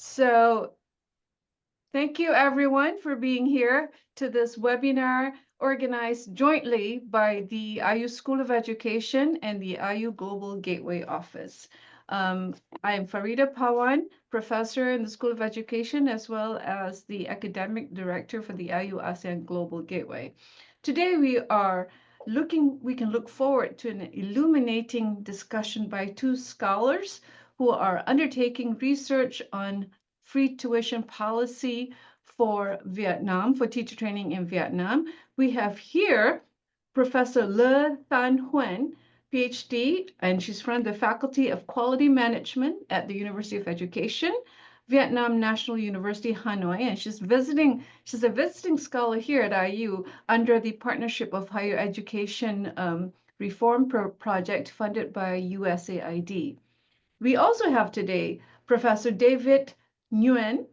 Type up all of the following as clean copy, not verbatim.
So thank you everyone for being here to this webinar organized jointly by the IU School of Education and the IU Global Gateway Office. I am Farida Pawan, professor in the School of Education, as well as the academic director for the IU ASEAN Global Gateway. Today we can look forward to an illuminating discussion by two scholars who are undertaking research on free tuition policy for Vietnam, for teacher training in Vietnam. We have here Professor Lê Thanh Huyền, PhD, and she's from the Faculty of Quality Management at the University of Education, Vietnam National University, Hanoi, and she's a visiting scholar here at IU under the Partnership of Higher Education Reform Project funded by USAID. We also have today Professor David Nguyen,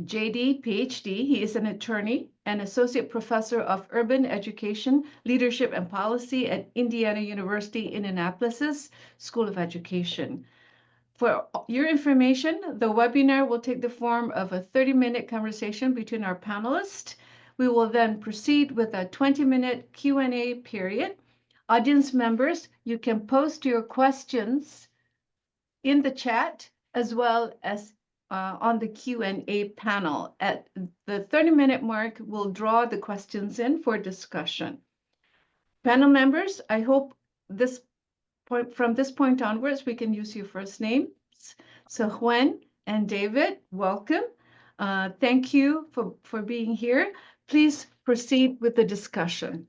JD, PhD. He is an attorney and associate professor of urban education, leadership, and policy at Indiana University, Indianapolis School of Education. For your information, the webinar will take the form of a 30-minute conversation between our panelists. We will then proceed with a 20-minute Q&A period. Audience members, you can post your questions in the chat as well as on the Q&A panel. At the 30-minute mark, we'll draw the questions in for discussion. Panel members, I hope from this point onwards, we can use your first names. So Huen and David, welcome. Thank you for being here. Please proceed with the discussion.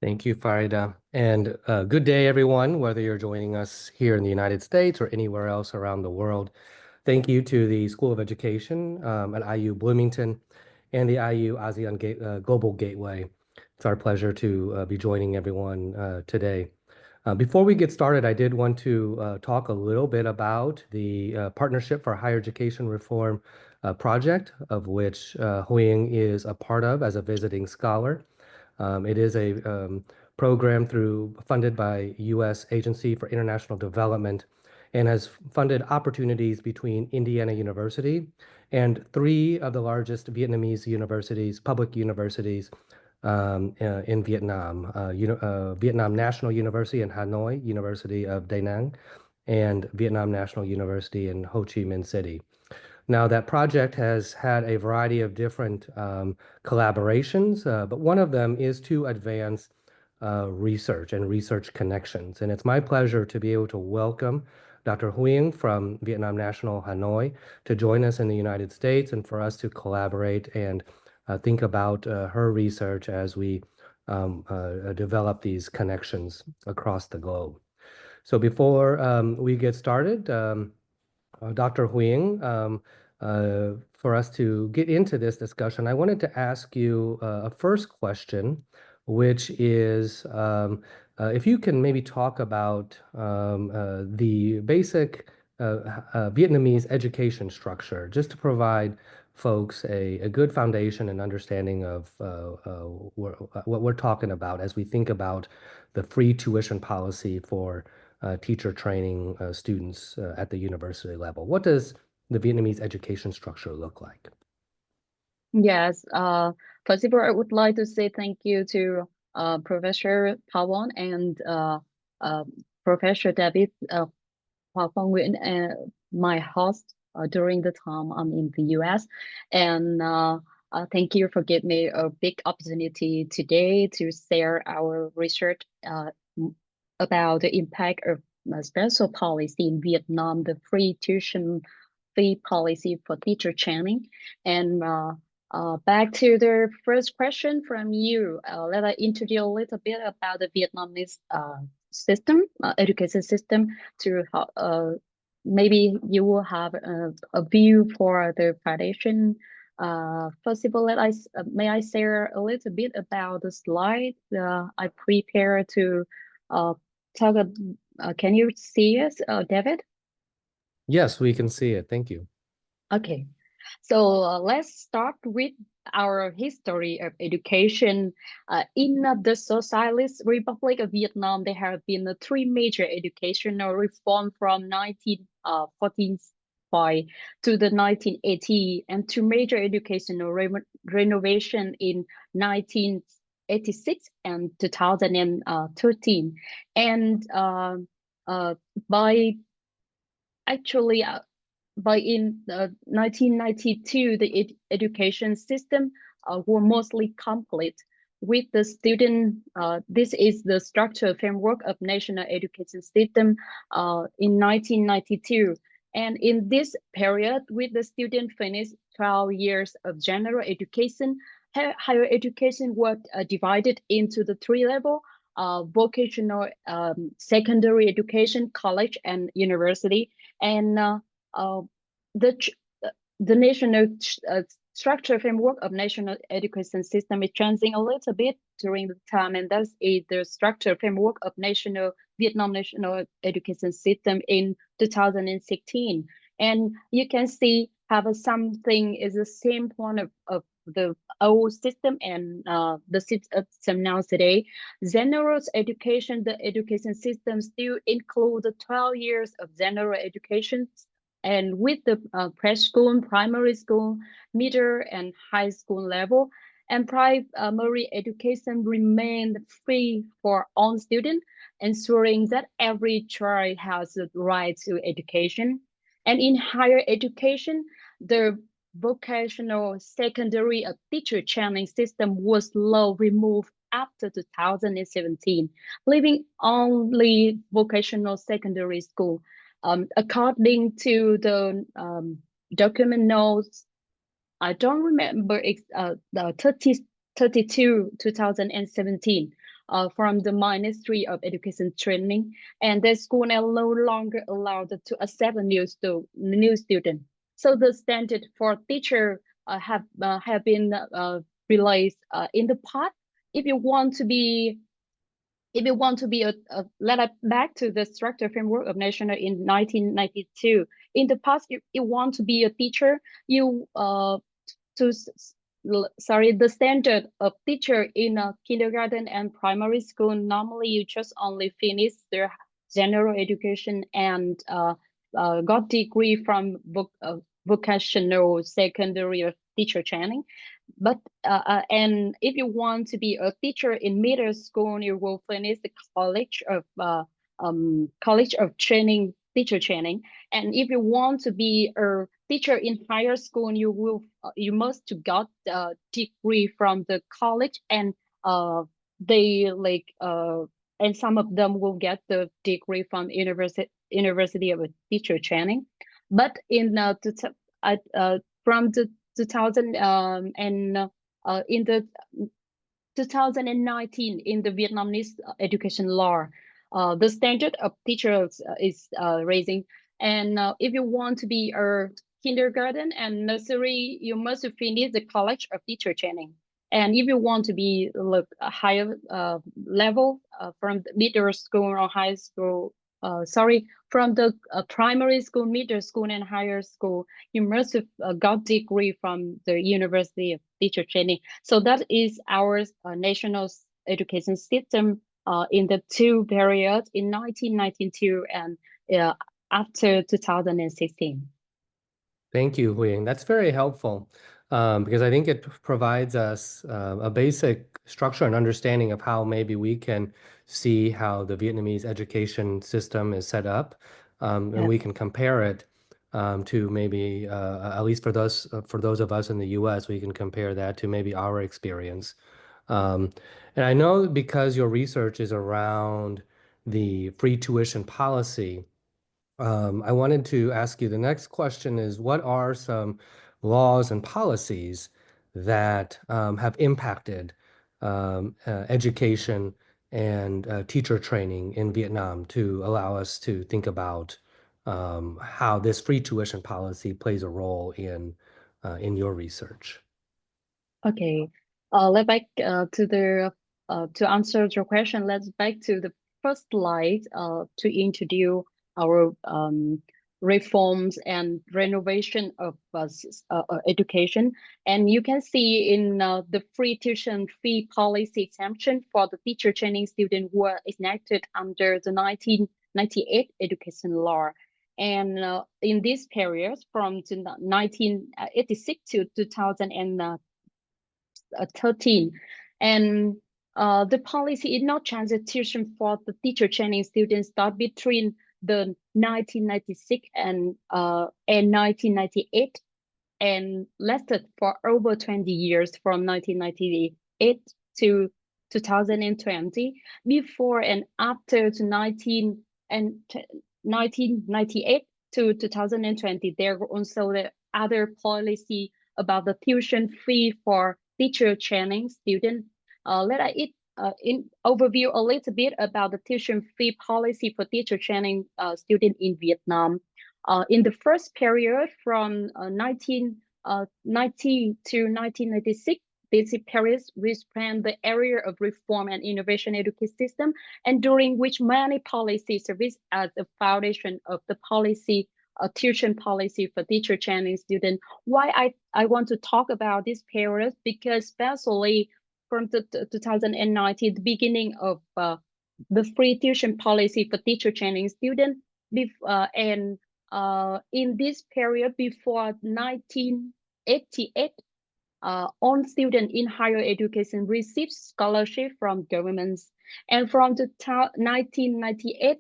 Thank you, Farida. And good day, everyone, whether you're joining us here in the United States or anywhere else around the world. Thank you to the School of Education at IU Bloomington and the IU ASEAN Global Gateway. It's our pleasure to be joining everyone today. Before we get started, I did want to talk a little bit about the Partnership for Higher Education Reform project, of which Huyen is a part of as a visiting scholar. It is a program funded by U.S. Agency for International Development and has funded opportunities between Indiana University and three of the largest Vietnamese universities, public universities in Vietnam, Vietnam National University in Hanoi, University of Da Nang, and Vietnam National University in Ho Chi Minh City. Now, that project has had a variety of different collaborations, but one of them is to advance research and research connections. And it's my pleasure to be able to welcome Dr. Huyen from Vietnam National Hanoi to join us in the United States and for us to collaborate and think about her research as we develop these connections across the globe. So before we get started, Dr. Huyen, for us to get into this discussion, I wanted to ask you a first question, which is if you can maybe talk about the basic Vietnamese education structure, just to provide folks a good foundation and understanding of what we're talking about as we think about the free tuition policy for teacher training students at the university level. What does the Vietnamese education structure look like? Yes, first of all, I would like to say thank you to Professor Pawan and Professor David Hoà Khoa Nguyễn, my host during the time I'm in the US. And thank you for giving me a big opportunity today to share our research about the impact of special policy in Vietnam, the free tuition fee policy for teacher training. And back to the first question from you, let I introduce a little bit about the Vietnamese system, education system, to maybe you will have a view for the foundation. First of all, may I share a little bit about the slide I prepared to talk. Can you see us, David? Yes, we can see it. Thank you. Okay, so let's start with our history of education. In the Socialist Republic of Vietnam, there have been three major educational reforms from 1914 to the 1980 and to major educational renovation in 1986 and 2013. And by in 1992, the education system were mostly complete with the student. This is the structural framework of national education system in 1992. And in this period, with the student finished 12 years of general education, higher education was divided into the three levels: vocational, secondary education, college, and university. And the national structure framework of national education system is changing a little bit during the time, and that is the structure framework of Vietnam national education system in 2016. And you can see how something is the same point of the old system and the system now today. General education, the education system still include the 12 years of general education, and with the preschool, primary school, middle and high school level, and primary education remained free for all students, ensuring that every child has the right to education. And in higher education, the vocational secondary teacher training system was removed after 2017, leaving only vocational secondary school. According to the document notes, I don't remember the 32 2017 from the Ministry of Education Training, and the school now no longer allowed to accept a new student. So the standard for teacher have been released in the past. If you want to be let us back to the structure framework of national in 1992. In the past, you want to be a teacher, the standard of teacher in a kindergarten and primary school, normally you just only finish their general education and got degree from vocational secondary or teacher training. But and if you want to be a teacher in middle school, you will finish the college of training, teacher training. And if you want to be a teacher in higher school, you must got a degree from the college, and and some of them will get the degree from University of Teacher Training. But in from the 2000 in the 2019 in the Vietnamese education law, the standard of teachers is raising. And if you want to be a kindergarten and nursery, you must finish the college of teacher training. And if you want to be a higher level from the middle school or high school, from the primary school, middle school, and higher school, you must have got degree from the University of Teacher Training. So that is our national education system in the two periods in 1992 and after 2016. Thank you, Huynh. That's very helpful because I think it provides us a basic structure and understanding of how maybe we can see how the Vietnamese education system is set up, and we can compare it to maybe, at least for those of us in the U.S., we can compare that to maybe our experience. And I know because your research is around the free tuition policy, I wanted to ask you, the next question is, what are some laws and policies that have impacted education and teacher training in Vietnam to allow us to think about how this free tuition policy plays a role in your research? Okay, let's back to answer your question. Let's back to the first slide to introduce our reforms and renovation of education. And you can see in the free tuition fee policy exemption for the teacher training student were enacted under the 1998 education law. And in this period, from 1986 to 2013, and the policy is not transit tuition for the teacher training students start between the 1996 and 1998, and lasted for over 20 years from 1998 to 2020. Before and after to 1998 to 2020, there were also the other policy about the tuition fee for teacher training students. Let I overview a little bit about the tuition fee policy for teacher training student in Vietnam. In the first period from 1990 to 1996, this period we spanned the area of reform and innovation education system, and during which many policies serve as the foundation of the policy, tuition policy for teacher training students. Why I want to talk about this period? Because especially from 2019, the beginning of the free tuition policy for teacher training students, and in this period before 1988, all students in higher education received scholarship from governments, and from the 1998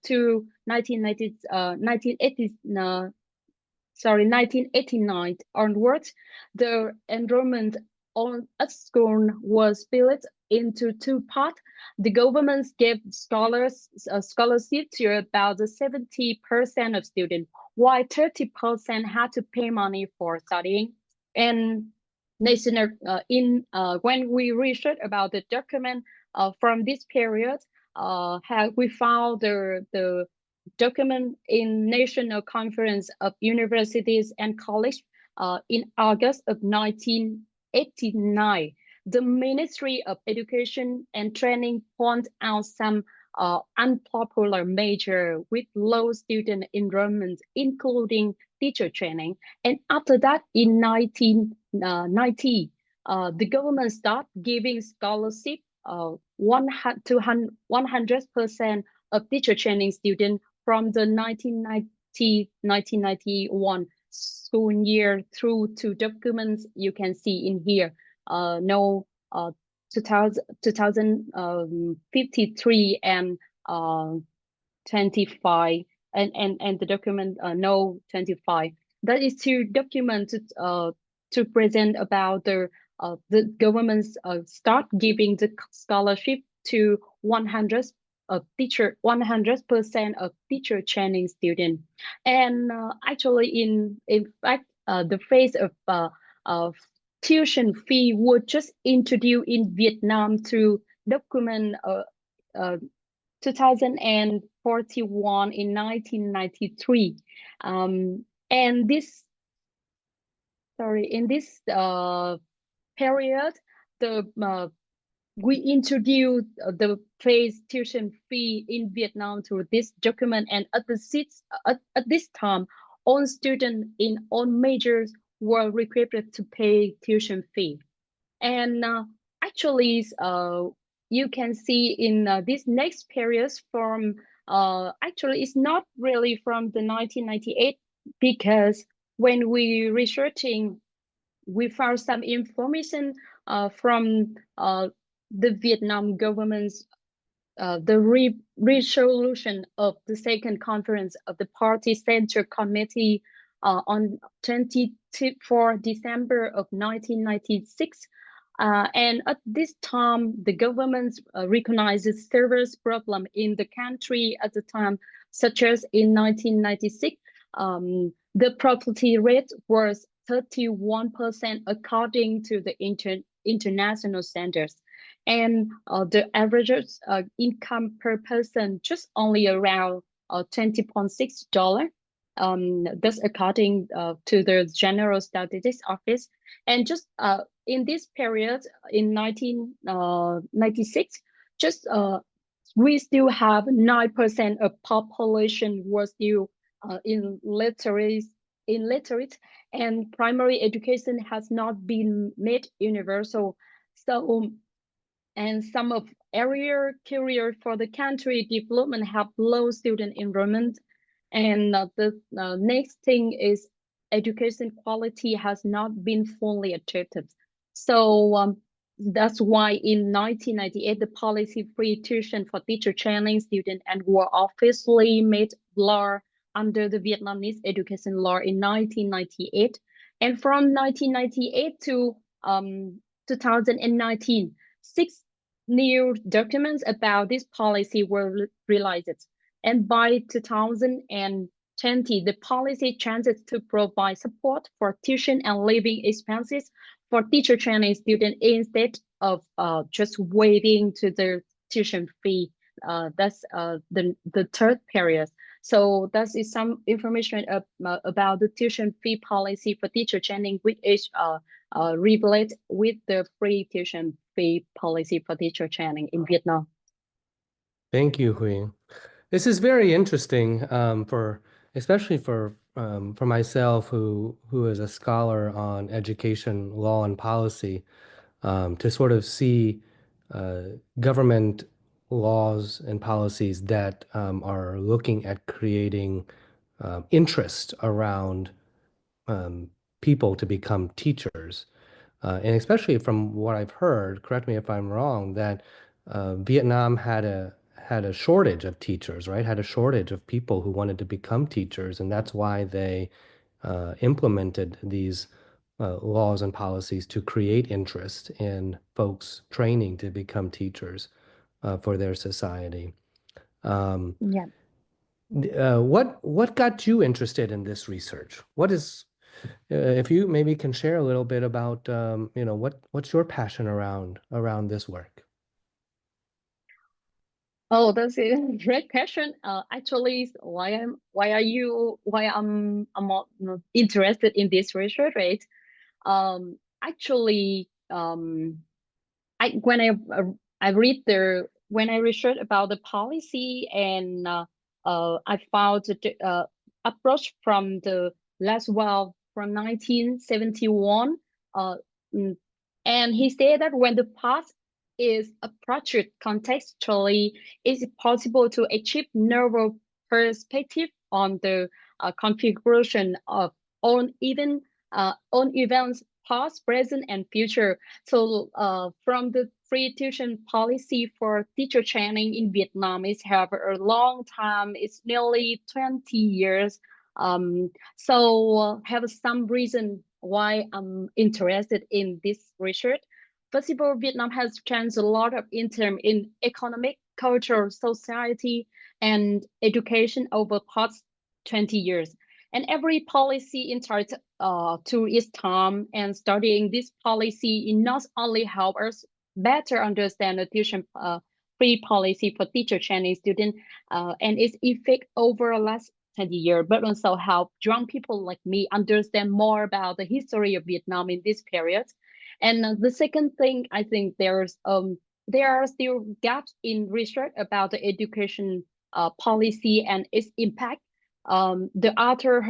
to 1989 onwards, the enrollment on a school was split into two parts. The government gave scholarship to about 70% of students, while 30% had to pay money for studying. And national when we researched about the document from this period, we found the document in National Conference of Universities and College in August of 1989. The Ministry of Education and Training pointed out some unpopular measures with low student enrollment, including teacher training. And after that, in 1990, the government started giving scholarship 100% of teacher training students from the 1990-1991 school year through to documents you can see in here. 2053 and 25, and the document no 25. That is to document to present about the government's start giving the scholarship to 100% of teacher training student. And actually in fact the phase of tuition fee was just introduced in Vietnam through document 2041 in 1993, and this in this period we introduced the phase tuition fee in Vietnam through this document, and at this time all students in all majors were required to pay tuition fee. And actually you can see in this next periods from actually it's not really from the 1998, because when we researching we found some information from the Vietnam government's the resolution of the second conference of the Party Center Committee on 24 December of 1996. And at this time, the government recognizes serious problem in the country at the time, such as in 1996, the property rate was 31% according to the international standards, and the average income per person just only around $20.6. That's according to the General Statistics Office. And just in this period in 1996, just we still have 9% of population was still illiterate, and primary education has not been made universal. So and some of area career for the country development have low student enrollment. And the next thing is education quality has not been fully achieved. So that's why in 1998, the policy free tuition for teacher training students and were officially made law under the Vietnamese education law in 1998. And from 1998 to 2019, 6 new documents about this policy were released. And by 2020, the policy changes to provide support for tuition and living expenses for teacher training students instead of just waiving to their tuition fee. That's the third period. So that is some information about the tuition fee policy for teacher training, which is related with the free tuition fee policy for teacher training in Vietnam. Thank you, Huy. This is very interesting especially for myself, who is a scholar on education law and policy, to sort of see government laws and policies that are looking at creating interest around people to become teachers. And especially from what I've heard, correct me if I'm wrong, that Vietnam had a shortage of teachers, right? Had a shortage of people who wanted to become teachers, and that's why they implemented these laws and policies to create interest in folks training to become teachers for their society. Yeah. What got you interested in this research? What is, if you maybe can share a little bit about, what's your passion around this work? Oh, that's a great question. Actually, why I'm interested in this research, right? Actually, when I researched about the policy, and I found the approach from the Laswell from 1971, and he said that when the past is approached contextually, it's possible to achieve narrow perspective on the configuration of on events past, present, and future. So from the free tuition policy for teacher training in Vietnam, it's have a long time. It's nearly 20 years. So have some reason why I'm interested in this research. First of all, Vietnam has changed a lot of in terms in economic, culture, society, and education over past 20 years. And every policy enters to its time, and studying this policy not only help us better understand the tuition free policy for teacher training students and its effect over the last 20 years, but also help young people like me understand more about the history of Vietnam in this period. And the second thing, I think there are still gaps in research about the education policy and its impact. The author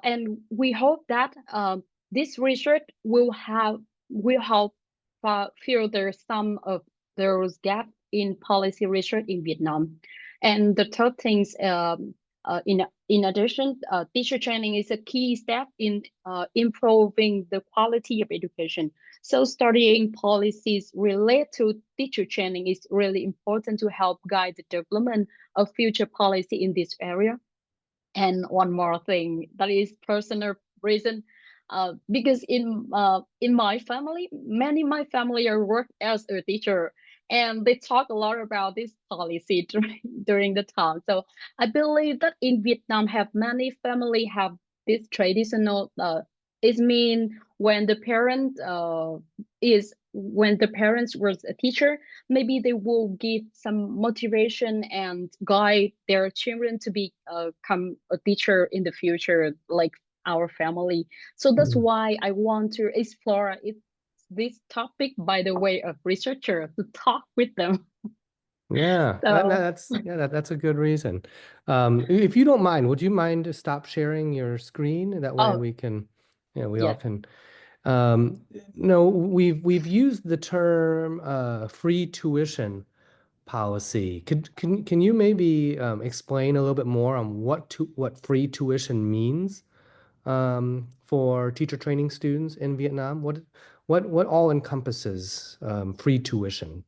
and we hope that this research will help fill some of those gaps in policy research in Vietnam. And the third things, in addition, teacher training is a key step in improving the quality of education. So studying policies related to teacher training is really important to help guide the development of future policy in this area. And one more thing, that is personal reason, because in my family, many my family are work as a teacher, and they talk a lot about this policy during the time. So I believe that in Vietnam, have many family have this traditional. It mean when the parents was a teacher, maybe they will give some motivation and guide their children to become a teacher in the future, like our family. So that's why I want to explore this topic by the way of researcher, to talk with them. Yeah, So that's a good reason. If you don't mind, would you mind to stop sharing your screen? That way we can, we all yes. can. No, we've used the term free tuition policy. Can you maybe explain a little bit more on what free tuition means for teacher training students in Vietnam? What all encompasses free tuition?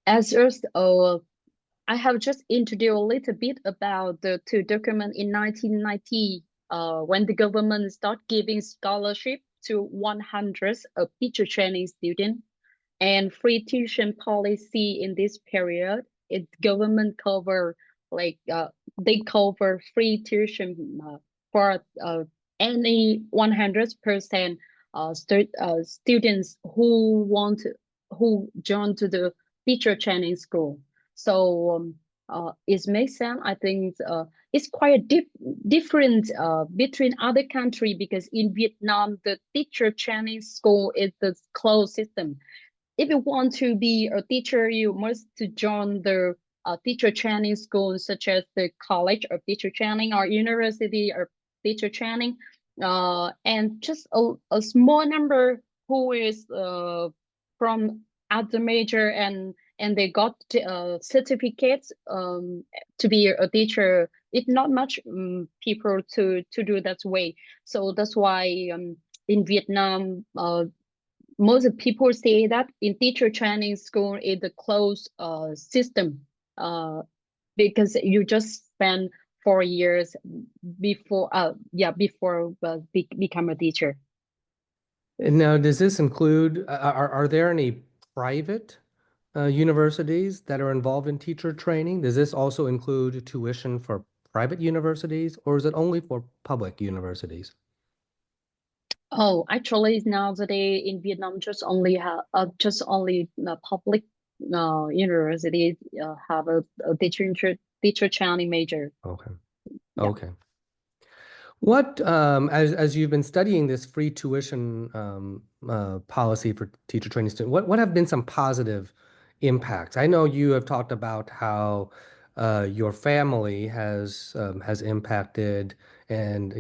As first, I have just introduced a little bit about the two documents in 1990, when the government started giving scholarship to 100 of teacher training students and free tuition policy in this period. It government cover like they cover free tuition for any 100% students who join to the teacher training school. So it makes sense. I think it's quite different between other countries, because in Vietnam the teacher training school is the closed system. If you want to be a teacher, you must to join the teacher training school, such as the College of Teacher Training or University of Teacher Training, and just a small number who is from other major and they got certificates to be a teacher. It's not much people to do that way. So that's why in Vietnam, most people say that in teacher training school is the closed system, because you just spend 4 years before become a teacher. And now, does this include, are there any private universities that are involved in teacher training? Does this also include tuition for private universities, or is it only for public universities? Oh, actually, nowadays in Vietnam, just only public universities have a teacher training major. Okay. Yeah. Okay. What, as you've been studying this free tuition policy for teacher training students, what have been some positive impacts? I know you have talked about how your family has impacted, and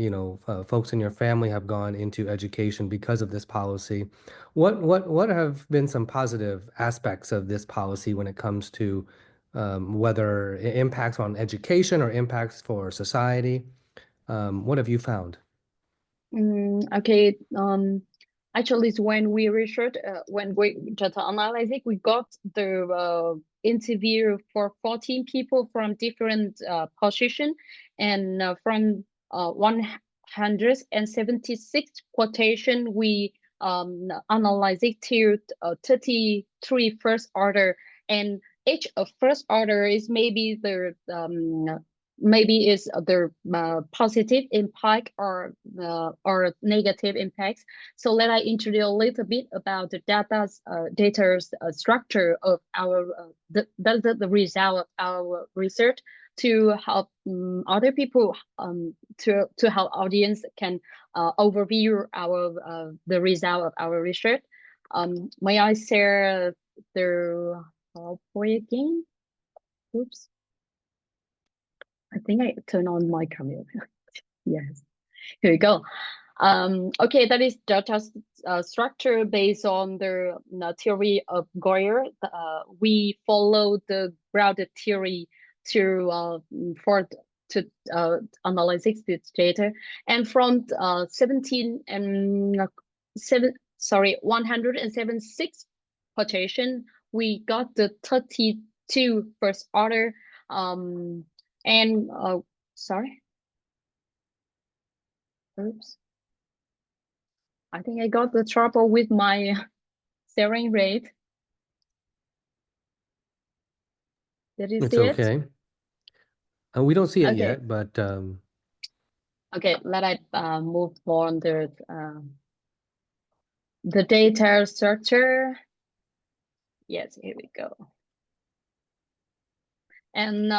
folks in your family have gone into education because of this policy. What have been some positive aspects of this policy when it comes to whether it impacts on education or impacts for society? What have you found? Okay. Actually, it's when we research, when we just analyze it, we got the interview for 14 people from different position, and from 176 quotation, we analyze it to 33 first order, and each of first order is maybe the maybe is the positive impact or negative impacts. So let I introduce a little bit about the data structure of our the result of our research, to help other people, to help audience can overview our the result of our research. May I share the PowerPoint again? Oops. I think I turn on my camera. Yes, here we go. Okay, that is data structure based on the theory of Goyer. We follow the broader theory to analyze this data, and from 176 quotation, we got the 32 first order. And sorry, oops, I think I got the trouble with my sharing rate. Did you see it? It's okay. We don't see it Okay. yet, but okay, let I move on the data structure. Yes, here we go. And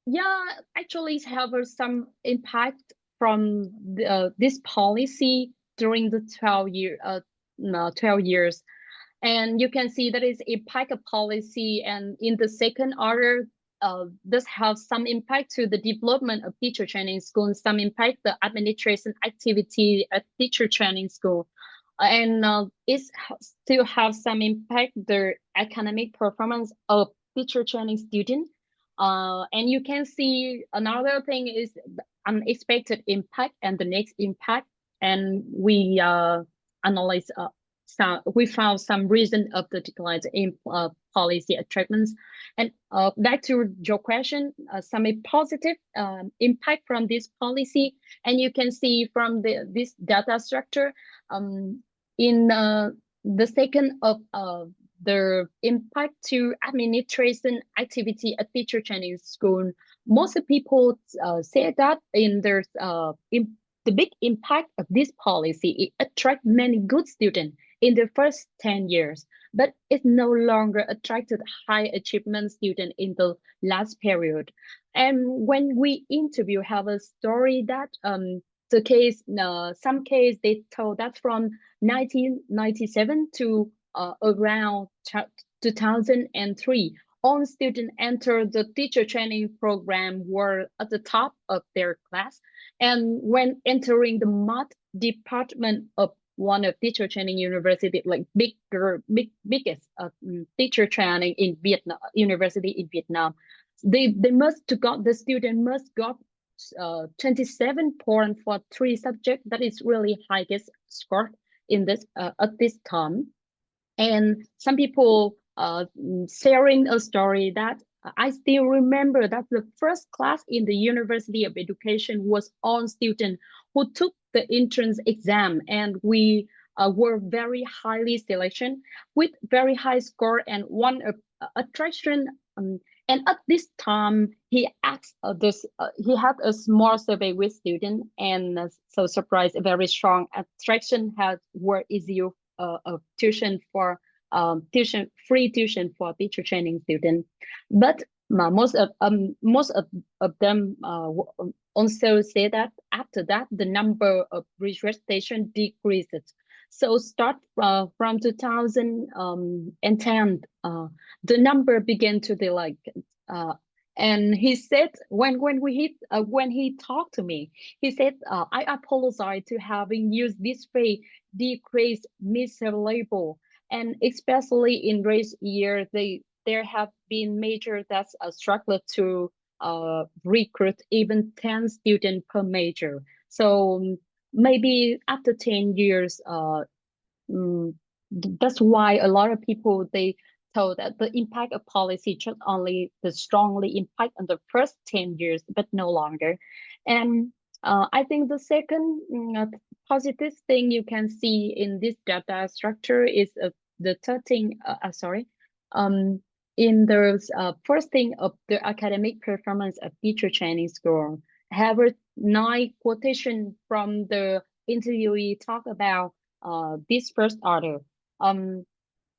yeah, actually it have some impact from this policy during the 12 years. And you can see that is impact of policy, and in the second order, this have some impact to the development of teacher training school, and some impact the administration activity at teacher training school. and it still have some impact the academic performance of teacher training students. And you can see another thing is the unexpected impact and the next impact. And we analyze we found some reason of the decline in policy attractments. And back to your question, some positive impact from this policy, and you can see from this data structure in the second of the impact to administration activity at teacher training school. Most people say that in their the big impact of this policy, it attract many good students in the first 10 years, but it no longer attracted high achievement students in the last period. And when we interview, have a story that the case, some case they told that from 1997 to around 2003, all students entered the teacher training program were at the top of their class. And when entering the math department of one of teacher training university, like biggest teacher training in Vietnam, university in Vietnam, they must got the student must got 27 points for 3 subjects. That is really highest score in this at this time. And some people sharing a story that I still remember that the first class in the University of Education was on student who took the entrance exam, and we were very highly selection with very high score and one attraction. And at this time, he asked this. He had a small survey with students, and so surprised, a very strong attraction were easy of tuition for free tuition for teacher training students. But most of them also say that after that the number of registration decreases. So start from 2010, the number began to be like, and he said when he talked to me, he said, I apologize to having used this phrase, decrease miserable, and especially in recent years, there have been major that's struggled to recruit even 10 students per major. So maybe after 10 years, that's why a lot of people, they told that the impact of policy just only the strongly impact on the first 10 years, but no longer. And I think the second positive thing you can see in this data structure is the third thing, in the first thing of the academic performance of teacher training school. However, 9 quotation from the interviewee talk about this first order.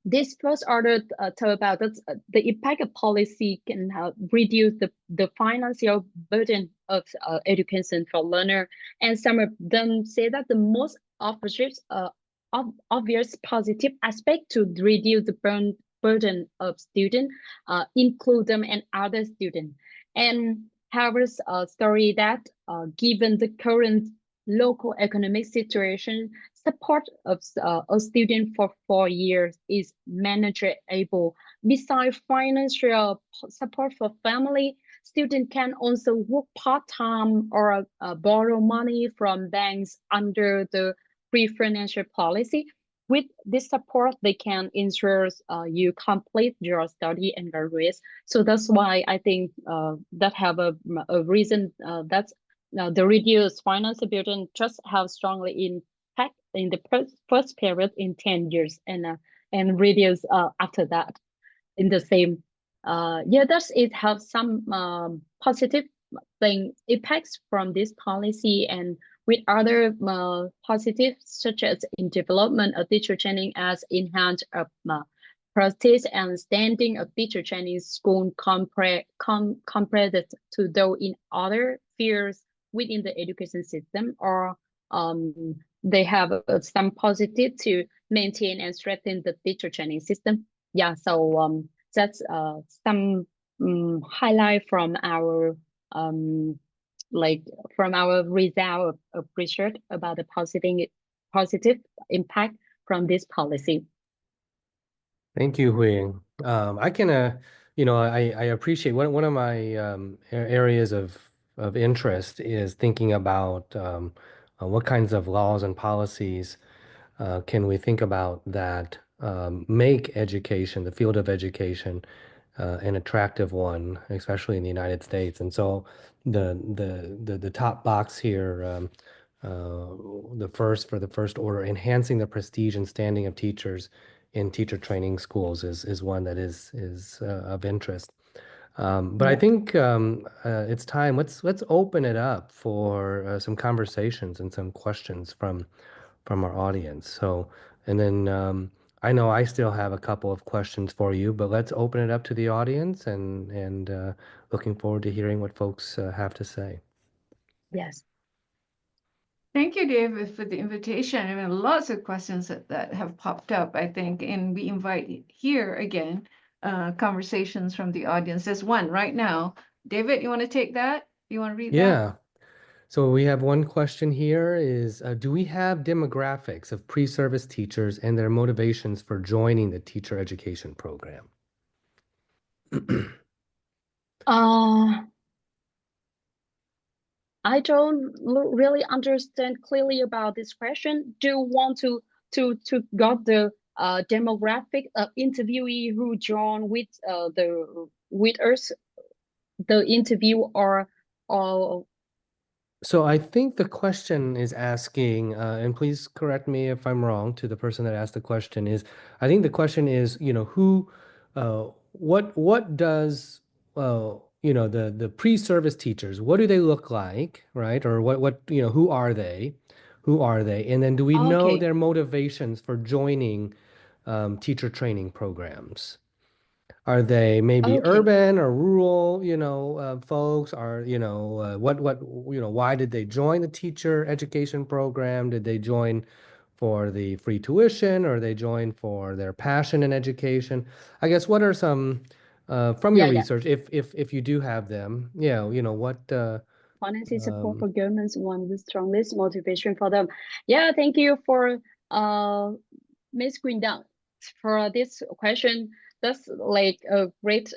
This first order talk about that the impact of policy can reduce the financial burden of education for learner, and some of them say that the most obvious positive aspect to reduce the burden of students include them and other students. And Harvard's story that given the current local economic situation, support of a student for 4 years is manageable. Besides financial support for family, student can also work part-time or borrow money from banks under the free financial policy. With this support, they can ensure you complete your study and graduate. So that's why I think that have a reason that's the reduced financial burden just have strongly impact in the first period in 10 years and reduce after that in the same. Does it have some positive thing impacts from this policy, and with other positives such as in development of teacher training as enhanced practice and standing of teacher training school compared to those in other fields within the education system, or they have some positive to maintain and strengthen the teacher training system. Yeah, so that's some highlight from our from our result of research about the positive impact from this policy. Thank you, Hui. I can, I appreciate one of my areas of interest is thinking about what kinds of laws and policies can we think about that make education, the field of education, an attractive one, especially in the United States. And so the top box here, the first order, enhancing the prestige and standing of teachers in teacher training schools is one that is of interest. But I think it's time. Let's open it up for some conversations and some questions from our audience. So, and then I know I still have a couple of questions for you, but let's open it up to the audience and looking forward to hearing what folks have to say. Yes. Thank you, David, for the invitation. I mean, lots of questions that have popped up, I think, and we invite here again conversations from the audience. There's one right now. David, you want to take that? You want to read that? Yeah. So we have one question here is, do we have demographics of pre-service teachers and their motivations for joining the teacher education program? I don't really understand clearly about this question. Do you want to got the demographic interviewee who joined with us the interview or So I think the question is asking, and please correct me if I'm wrong to the person that asked the question is, I think the question is, who, what does, the pre-service teachers, what do they look like, right? Or what, who are they? Who are they? And then do we know Okay. their motivations for joining teacher training programs? Are they maybe Okay. urban or rural, folks? Are, why did they join the teacher education program? Did they join for the free tuition or they join for their passion in education? I guess what are some, from your Yeah. research, if you do have them, what, Financial support for governments one with strongest motivation for them. Yeah, thank you for Ms. Quindang for this question. That's like a great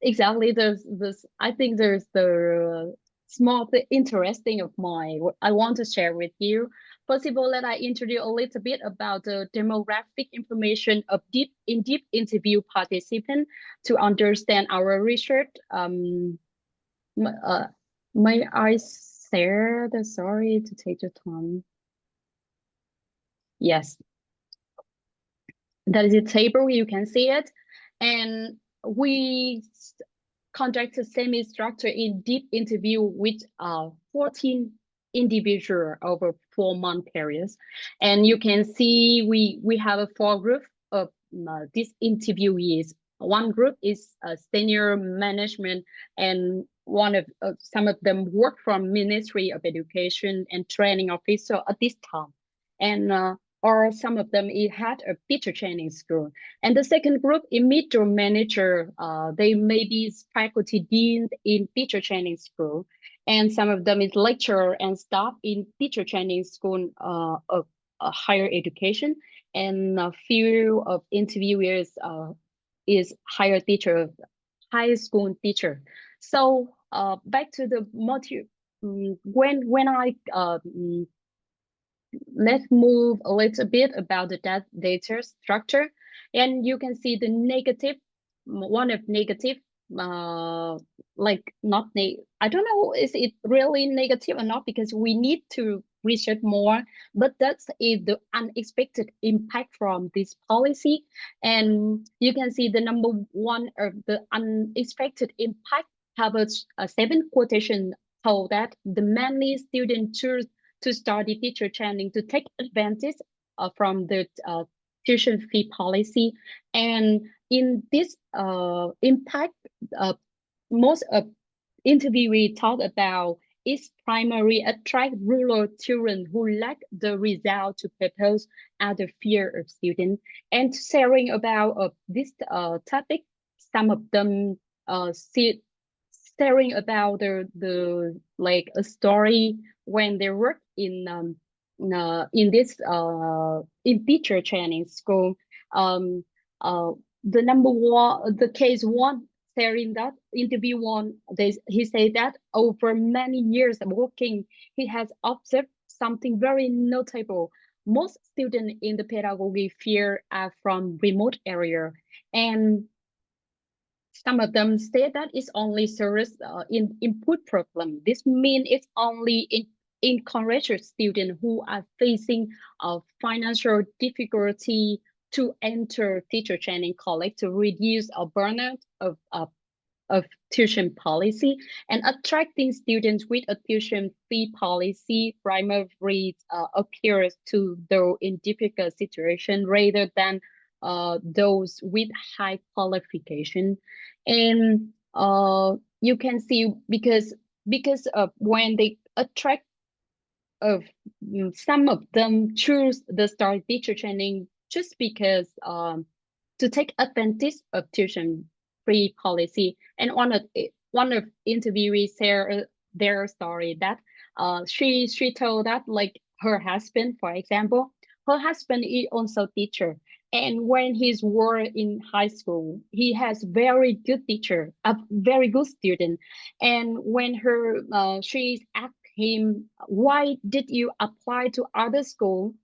exactly there's this I think there's the small interesting of mine what I want to share with you. Possible that I introduce a little bit about the demographic information of deep interview participant to understand our research. May I share the sorry to take your time. Yes, that is a table, you can see it. And we conduct a semi-structured in deep interview with 14 individuals over 4-month periods. And you can see we have a 4 group of these interviewees. One group is senior management, and one of some of them work from Ministry of Education and Training officer at this time. And or some of them had a teacher training school. And the second group, a middle manager, they may be faculty dean in teacher training school. And some of them is lecturer and staff in teacher training school of higher education. And a few of interviewers is higher teacher, high school teacher. So back to the motive, when I let's move a little bit about the data structure, and you can see the negative, one of negative, like not I don't know is it really negative or not, because we need to research more, but that's the unexpected impact from this policy. And you can see the number one of the unexpected impact covers 7 quotation told that the many students choose to study teacher training to take advantage from the tuition fee policy. And in this impact, most of interviewee talk about is primarily attract rural children who lack the result to propose out of fear of students. And sharing about this topic, some of them sharing about the like a story when they work in in this in teacher training school, the number one, the case one sharing that interview one, he said that over many years of working, he has observed something very notable. Most students in the pedagogy field are from remote area, and some of them say that it's only serious in input problem. This means it's only encourage students who are facing financial difficulty to enter teacher training college to reduce a burnout of tuition policy, and attracting students with a tuition fee policy primarily appears to those in difficult situation rather than those with high qualification. And you can see because when they attract some of them choose the start teacher training just because to take advantage of tuition free policy. And one of interviewees share their story that she told that, like, her husband, for example, her husband is also teacher, and when he's were in high school, he has very good teacher, a very good student. And when her she asked him, why did you apply to other school,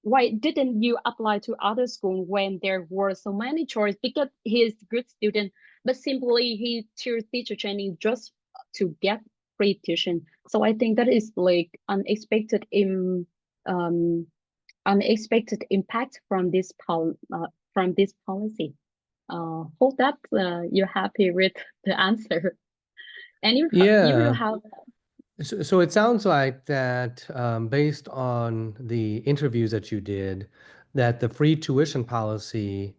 why didn't you apply to other school when there were so many choices? Because he's good student, but simply he chose teacher training just to get free tuition. So I think that is like unexpected unexpected impact from this policy. Hope that you're happy with the answer. And you will have. So it sounds like that based on the interviews that you did, that the free tuition policy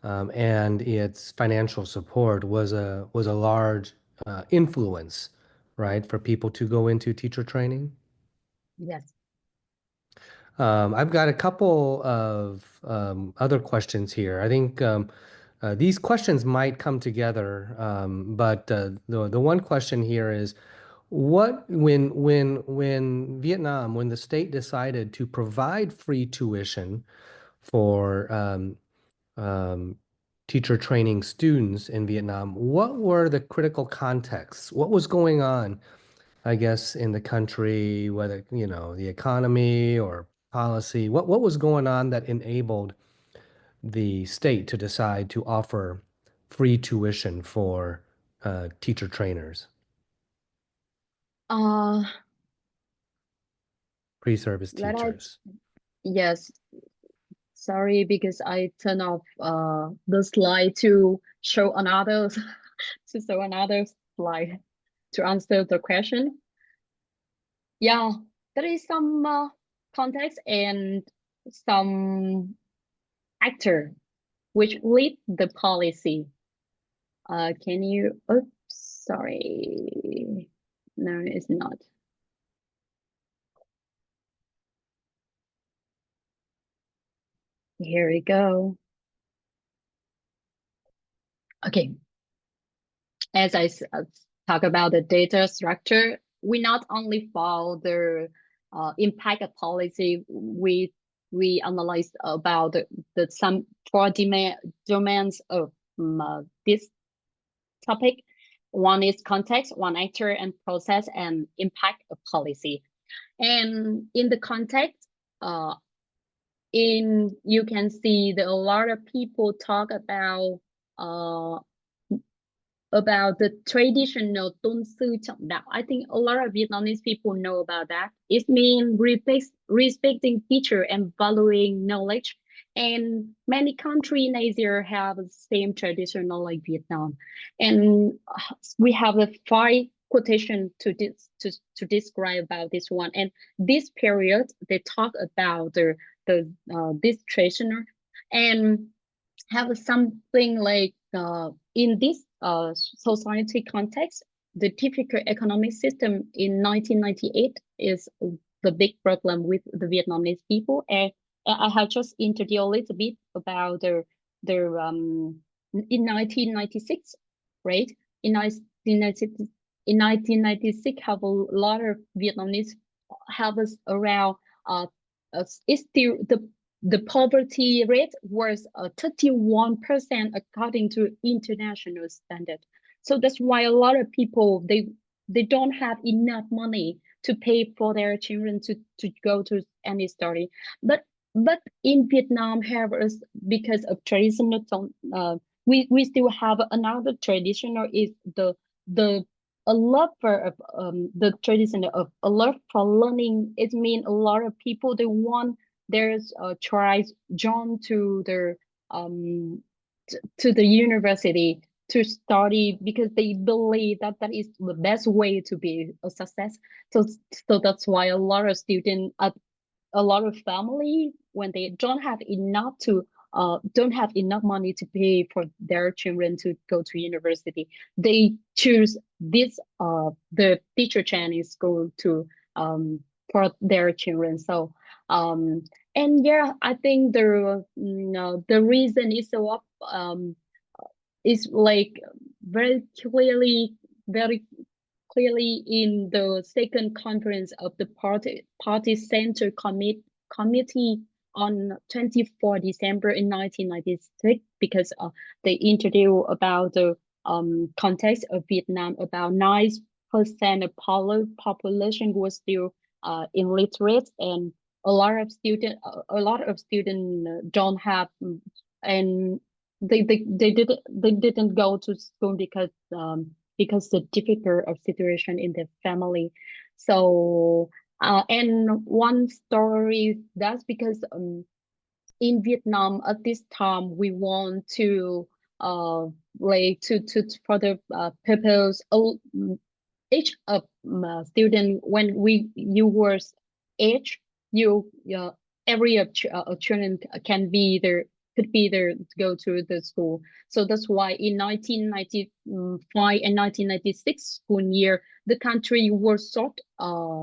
and its financial support was a large influence, right, for people to go into teacher training? Yes. I've got a couple of other questions here. I think these questions might come together, but the one question here is, when Vietnam, when the state decided to provide free tuition for teacher training students in Vietnam, what were the critical contexts? What was going on, I guess, in the country, whether, the economy or policy? What was going on that enabled the state to decide to offer free tuition for teacher trainers, pre-service teachers? Yes. Sorry, because I turned off the slide to show another slide to answer the question. Yeah, there is some context and some actor which lead the policy. Can you? Oops, sorry. No, it's not. Here we go. Okay. As I talk about the data structure, we not only follow the impact of policy, we analyze about the some four domains of this topic. One is context, one actor, and process, and impact of policy. And in the context, you can see that a lot of people talk about the traditional tôn sư trọng đạo. I think a lot of Vietnamese people know about that. It means respecting teacher and valuing knowledge. And many countries in Asia have the same traditional like Vietnam. And we have the 5 quotation to describe about this one. And this period, they talk about this traditional and have something like in this society context, the typical economic system in 1998 is the big problem with the Vietnamese people. And I have just introduced a little bit about the in 1996, right? In 1996, have a lot of Vietnamese have around it's still the poverty rate was 31% according to international standard. So that's why a lot of people they don't have enough money to pay for their children to go to any study. But in Vietnam, however, because of traditional, we still have another traditional is the a love for the tradition of a love for learning. It means a lot of people they want their child drawn to their to the university to study because they believe that that is the best way to be a success. So that's why a lot of students, a lot of family, when they don't have enough money to pay for their children to go to university, they choose this the teacher Chinese school to for their children. So and yeah, I think the reason is so up is like very clearly in the second conference of the party center committee on 24 December in 1996, because they introduced about the context of Vietnam. About 9% of population was still illiterate, and a lot of students don't have and they didn't go to school because the difficult of situation in the family. So and one story that's because in Vietnam at this time we want to like to for the purpose each of student when you were age you every children can be there could be there to go to the school. So that's why in 1995 and 1996 school year, the country was short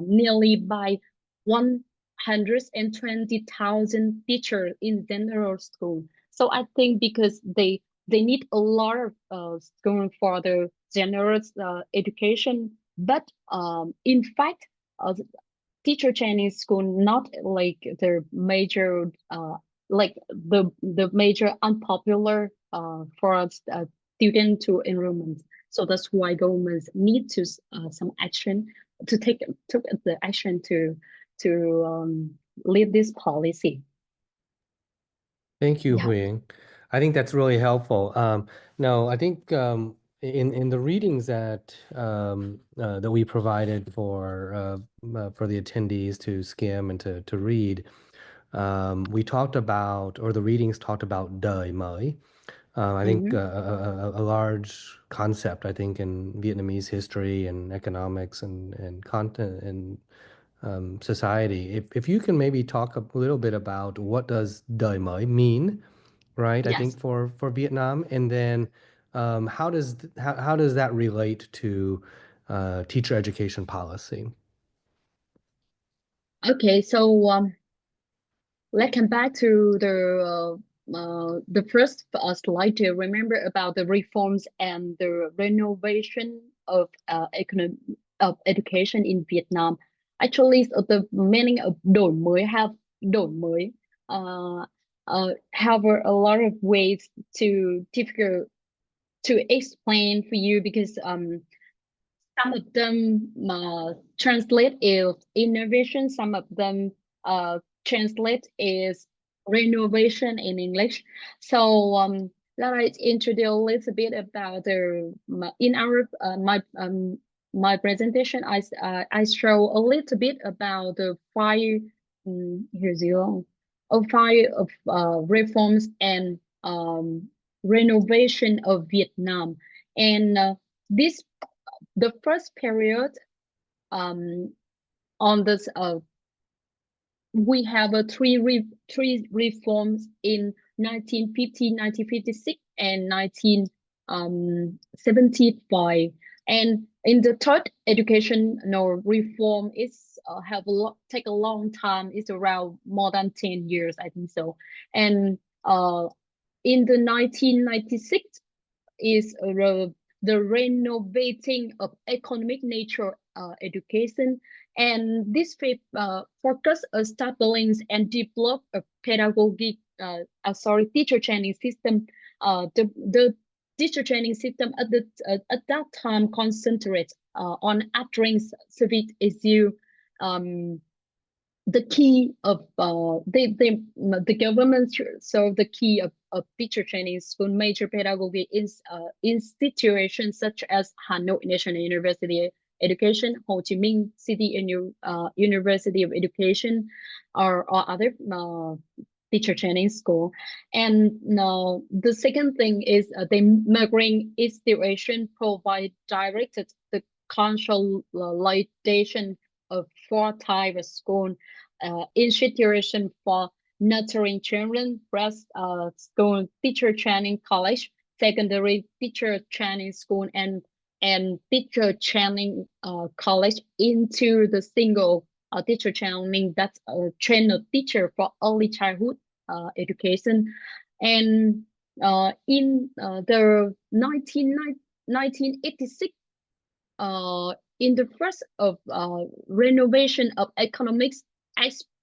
nearly by 120,000 teachers in general school. So I think because they need a lot of school for the general education, but in fact, teacher Chinese school not like the major like the major unpopular for student to enrollment. So that's why governments need to some action to take the action to lead this policy. Thank you, Yeah. Huyen. I think that's really helpful. No, I think in the readings that that we provided for the attendees to skim and to read, we talked about, or the readings talked about đời mới. I think a large concept, I think, in Vietnamese history and economics and content and society. If you can maybe talk a little bit about what does đời mới mean, right? I Yes. think for Vietnam, and then how does that relate to teacher education policy? Okay, so let's come back to the first slide to remember about the reforms and the renovation of education in Vietnam. Actually, the meaning of đổi mới have a lot of ways to difficult to explain for you because some of them translate is innovation, some of them translate is renovation in English. So let us introduce a little bit about the in our my presentation. I show a little bit about the five reforms and renovation of Vietnam, and this the first period on this we have three reforms in 1950, 1956, and 1975. And in the third education reform is take a long time. It's around more than 10 years, I think so. And in the 1996 is the renovating of economic nature education, and this focus establishing and develop a pedagogic teacher training system. The teacher training system at that time concentrates on addressing civic issue. The key of the government serve the key of teacher training school major pedagogy in situations such as Hanoi National University Education, Ho Chi Minh City University of Education, or other teacher training school. And now the second thing is the migrant institution provide directed the consolidation of 4 types of school institution for nurturing children: first school teacher training college, secondary teacher training school, and teacher training college into the single teacher training that's train a teacher for early childhood education. And in the 1986, in the first of renovation of economics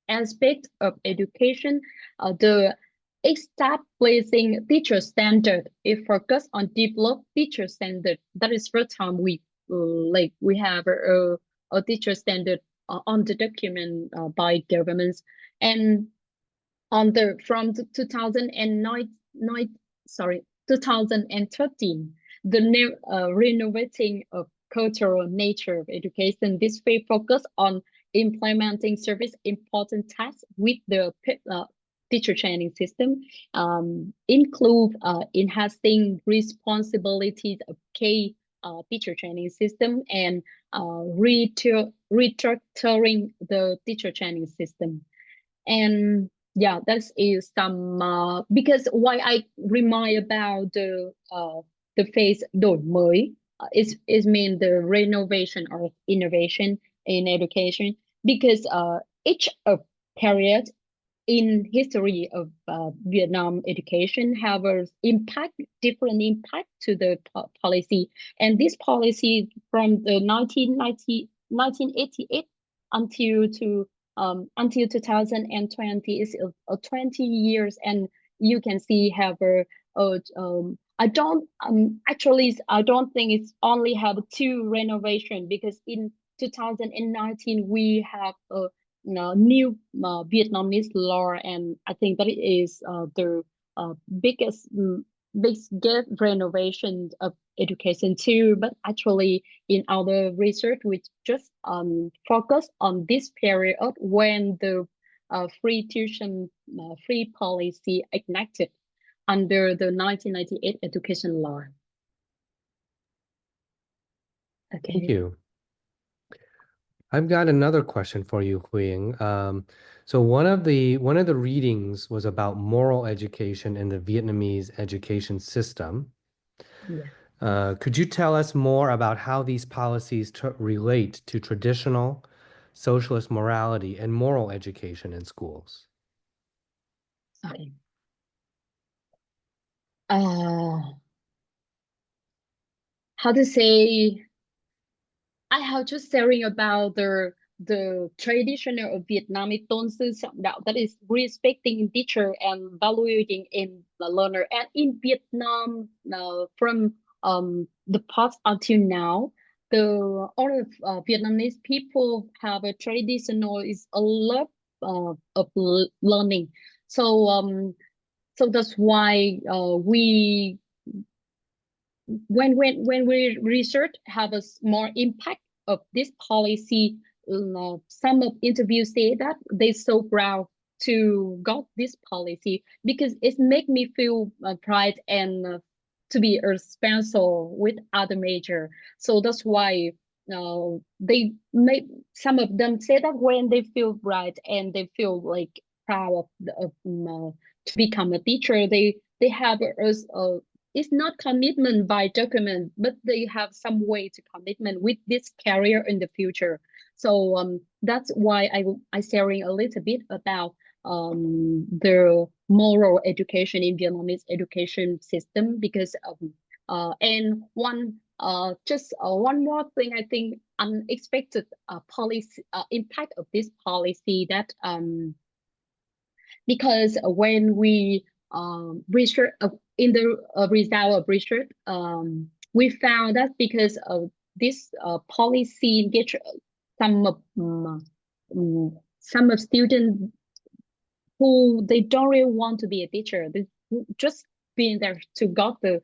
aspect of education, the establishing teacher standard, it focus on develop teacher standard. That is first time we have a teacher standard on the document by governments. And on the from 2013, the new renovating of cultural nature of education. This will focus on implementing service important tasks with the teacher training system, include enhancing responsibilities of key teacher training system, and restructuring the teacher training system. And yeah, that is some because why I remind about the phase đổi mới is mean the renovation or innovation in education, because each period in history of Vietnam education have a different impact to the policy. And this policy from the 1988 until 2020 is 20 years, and you can see have I don't think it's only have 2 renovation, because in 2019 we have a new Vietnamese law, and I think that is the biggest renovation of education too. But actually in our research we just focus on this period when the free tuition free policy enacted under the 1998 education law. Okay. Thank you. I've got another question for you, Huynh. So one of the readings was about moral education in the Vietnamese education system. Yeah. Could you tell us more about how these policies relate to traditional socialist morality and moral education in schools? Okay. How to say? I have just sharing about the traditional Vietnamese tôn sư trọng đạo, that is respecting teacher and valuing in the learner. And in Vietnam, from the past until now, all of Vietnamese people have a traditional is a lot of learning. So that's why we when we research have a more impact of this policy. Some of interviews say that they so proud to got this policy, because it make me feel pride and to be a special with other major. So that's why they make, some of them say that when they feel pride and they feel like proud of to become a teacher, they have it's not commitment by document, but they have some way to commitment with this career in the future. So that's why I sharing a little bit about the moral education in Vietnamese education system, because and one more thing I think unexpected policy impact of this policy that because when we research in the result of research, we found that because of this policy engage some of students who they don't really want to be a teacher. They just being there to got the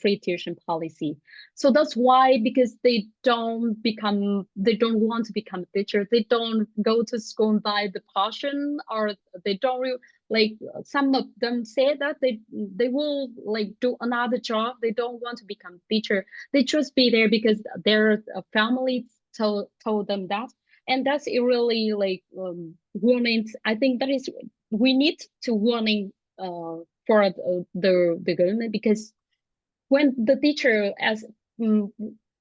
free tuition policy. So that's why, because they don't want to become a teacher. They don't go to school by the passion, or they don't really, like, some of them say that they will like do another job. They don't want to become teacher. They just be there because their family told them that. And that's really like warning. I think that is, we need to warning for the government, because when the teacher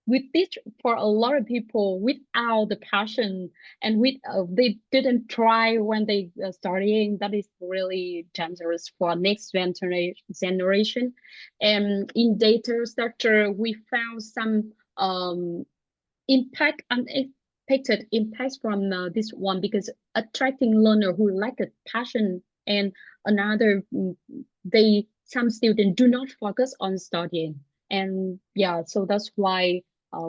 we teach for a lot of people without the passion, and with they didn't try when they studying, that is really dangerous for next generation. And in data structure, we found some unexpected impacts from this one, because attracting learner who lack a passion, and another some students do not focus on studying. And yeah, so that's why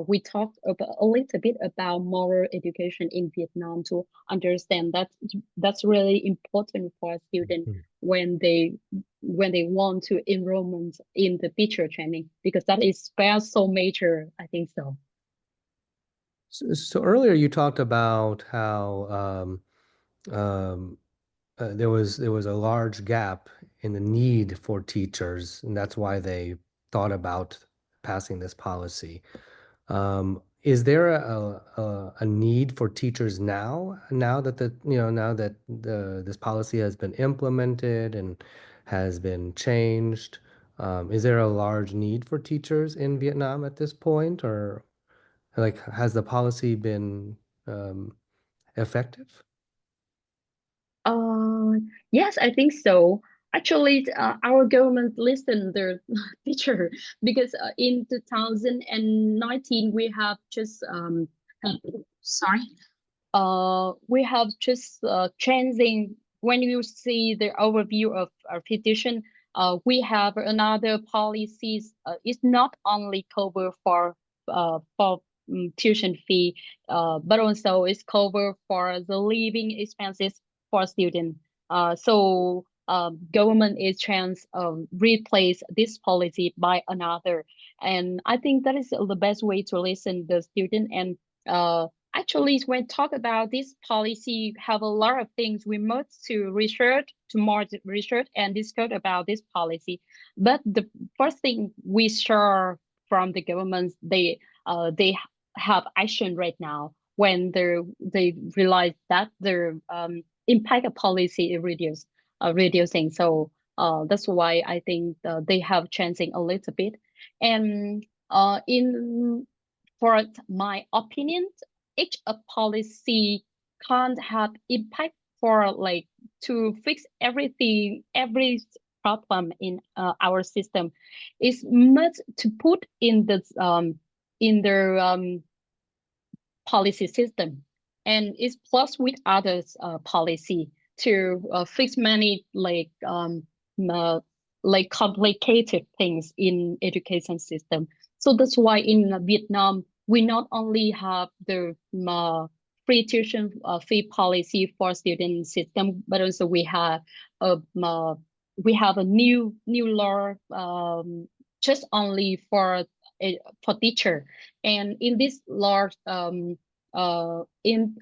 we talked about a little bit about moral education in Vietnam, to understand that that's really important for students when they want to enrollment in the teacher training, because that is so major, I think so. So earlier you talked about how there was a large gap in the need for teachers, and that's why they thought about passing this policy. Is there a need for teachers now that this policy has been implemented and has been changed? Is there a large need for teachers in Vietnam at this point, or like has the policy been effective? Yes, I think so. Actually, our government listened their teacher, because in 2019 we have just we have just changing. When you see the overview of our petition, we have another policies. It's not only cover for tuition fee, but also it's cover for the living expenses for students. So government is trying to replace this policy by another, and I think that is the best way to listen the student. And actually, when talk about this policy, have a lot of things we must to research, to more research and discuss about this policy. But the first thing we saw from the government, they have action right now when they realize that their impact of policy is reducing. So that's why I think they have changing a little bit. And for my opinion, each policy can't have impact for like to fix everything, every problem in our system. It's much to put in their policy system, and it's plus with others policy to fix many like complicated things in education system. So that's why in Vietnam we not only have the free tuition fee policy for student system, but also we have a new law just only for teacher. And in this law, in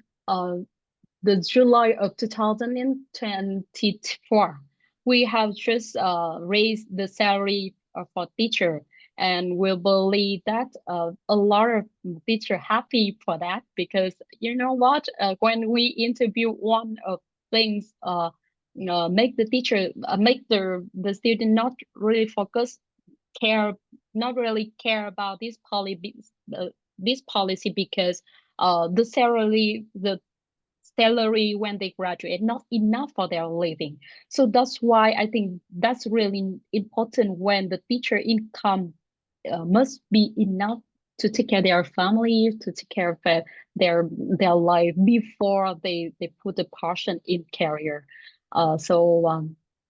the July of 2024, we have just raised the salary for teacher, and we believe that a lot of teacher happy for that, because you know what, when we interview one of things, make the teacher make the student not really focus, not really care about this policy, because the salary when they graduate not enough for their living. So that's why I think that's really important, when the teacher income must be enough to take care of their family, to take care of their life before they put the passion in career.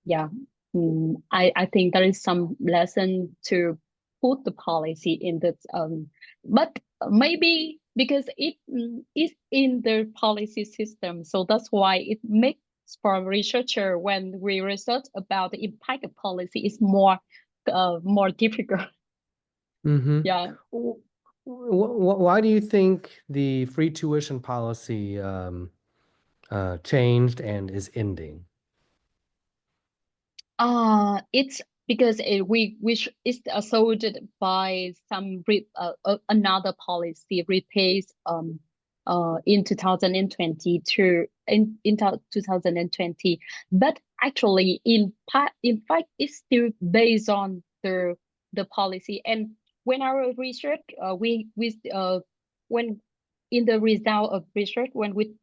Yeah, I think there is some lesson to put the policy in this, but maybe because it is in the policy system, so that's why it makes for a researcher when we research about the impact of policy is more difficult. Yeah. Why do you think the free tuition policy changed and is ending? It's because it's associated by some another policy replaced in 2020 in 2020, but actually in fact it's still based on the policy. And when our research when in the result of research, when we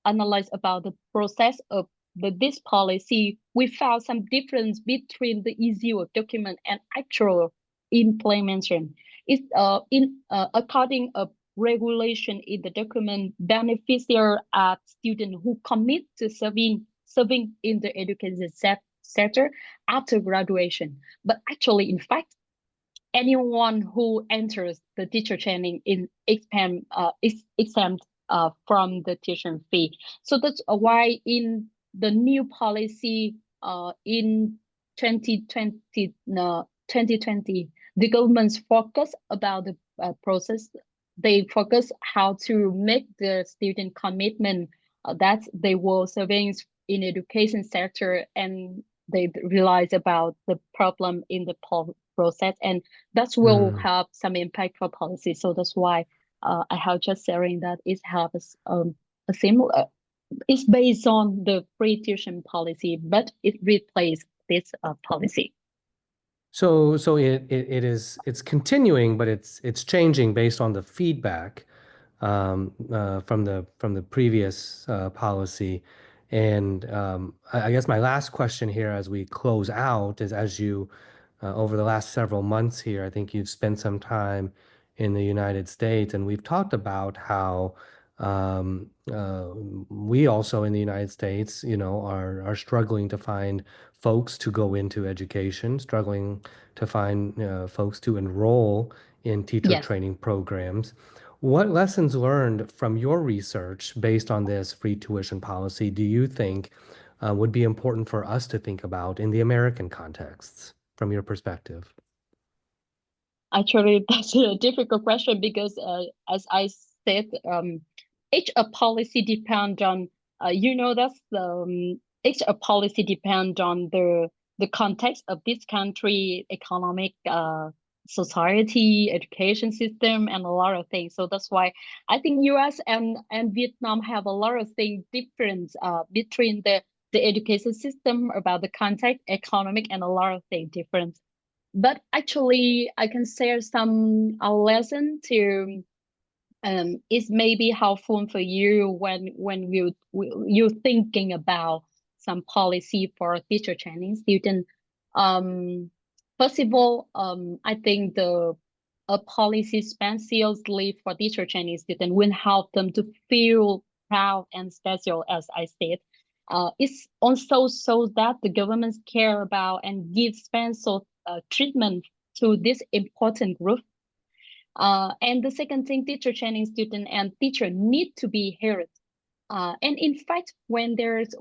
analyze about the process of this policy, we found some difference between the issue of document and actual implementation. It's according of regulation in the document, beneficiaries are students who commit to serving in the education sector after graduation. But actually, in fact, anyone who enters the teacher training is exempt from the tuition fee. So that's why in the new policy in 2020, the government's focus about the process. They focus how to make the student commitment that they will serving in education sector, and they realize about the problem in the process, and that will have some impact for policy. So that's why I have just sharing that it has a similar. It's based on the free tuition policy, but it replaced this policy. So it's continuing, but it's changing based on the feedback from the previous policy. And I guess my last question here as we close out is, as you over the last several months here, I think you've spent some time in the United States, and we've talked about how we also in the United States, are struggling to find folks to go into education, struggling to find folks to enroll in teacher training programs. What lessons learned from your research based on this free tuition policy do you think would be important for us to think about in the American contexts from your perspective? Actually, that's a difficult question because, as I said, each policy depends on, each policy depends on the context of this country, economic, society, education system, and a lot of things. So that's why I think US and Vietnam have a lot of things different between the education system, about the context, economic, and a lot of things different. But actually, I can share some lesson to is maybe helpful for you when you're thinking about some policy for teacher training student. First of all, I think a policy specially for teacher training student will help them to feel proud and special, as I said. It's also so that the governments care about and give special treatment to this important group. And the second thing, teacher training student and teacher need to be heard. And in fact, when there's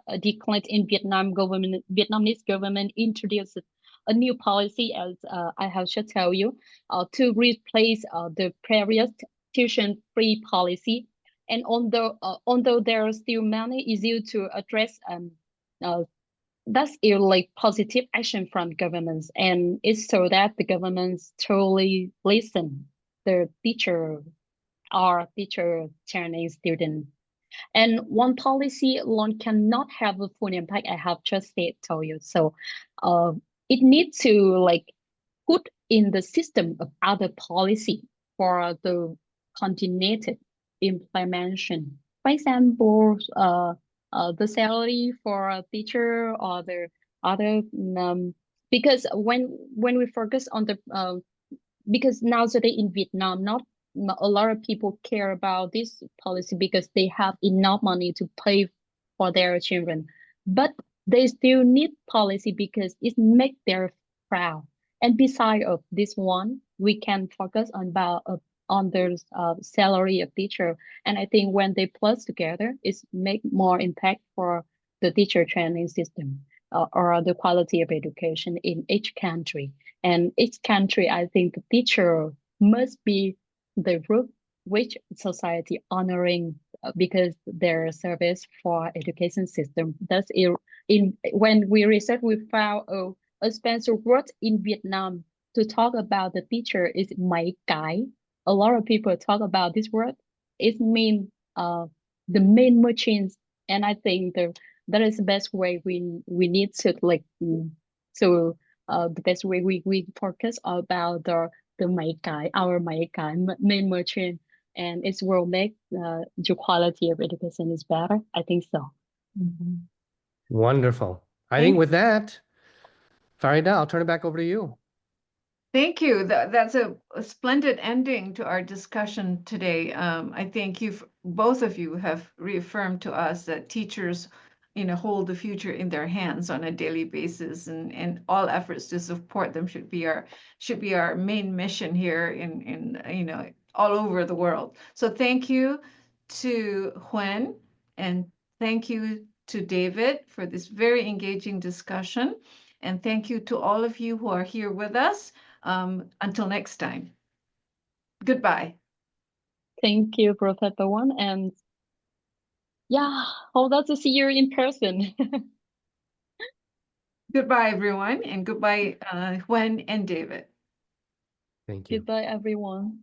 a decline in Vietnamese government introduced a new policy, as I have to tell you, to replace the previous tuition-free policy. And although there are still many issues to address, that's like positive action from governments, and it's so that the governments totally listen the teacher or teacher training student. And one policy alone cannot have a full impact. I have just told you. So it needs to like put in the system of other policy for the continued implementation. For example, the salary for a teacher or the other, because when we focus on the because nowadays in Vietnam, not a lot of people care about this policy because they have enough money to pay for their children, but they still need policy because it makes them proud. And beside of this one, we can focus on the salary of teacher. And I think when they plus together, it make more impact for the teacher training system or the quality of education in each country. And each country, I think the teacher must be the group which society honoring because their service for education system. That's when we research, we found a Spencer word in Vietnam to talk about the teacher is mấy cái. A lot of people talk about this word. It means the main machines, and I think that is the best way we need to like so the best way we focus about the mấy cái, our mấy cái main machine, and it will make the quality of education is better. I think so. Wonderful. I think with that, Farida, I'll turn it back over to you. Thank you. That's a splendid ending to our discussion today. I think both of you have reaffirmed to us that teachers, hold the future in their hands on a daily basis, and all efforts to support them should be our main mission here in all over the world. So thank you to Huyền, and thank you to David for this very engaging discussion. And thank you to all of you who are here with us. Until next time. Goodbye. Thank you, Professor Won, and yeah, hope to see you in person. Goodbye, everyone, and goodbye, Huyền and David. Thank you. Goodbye, everyone.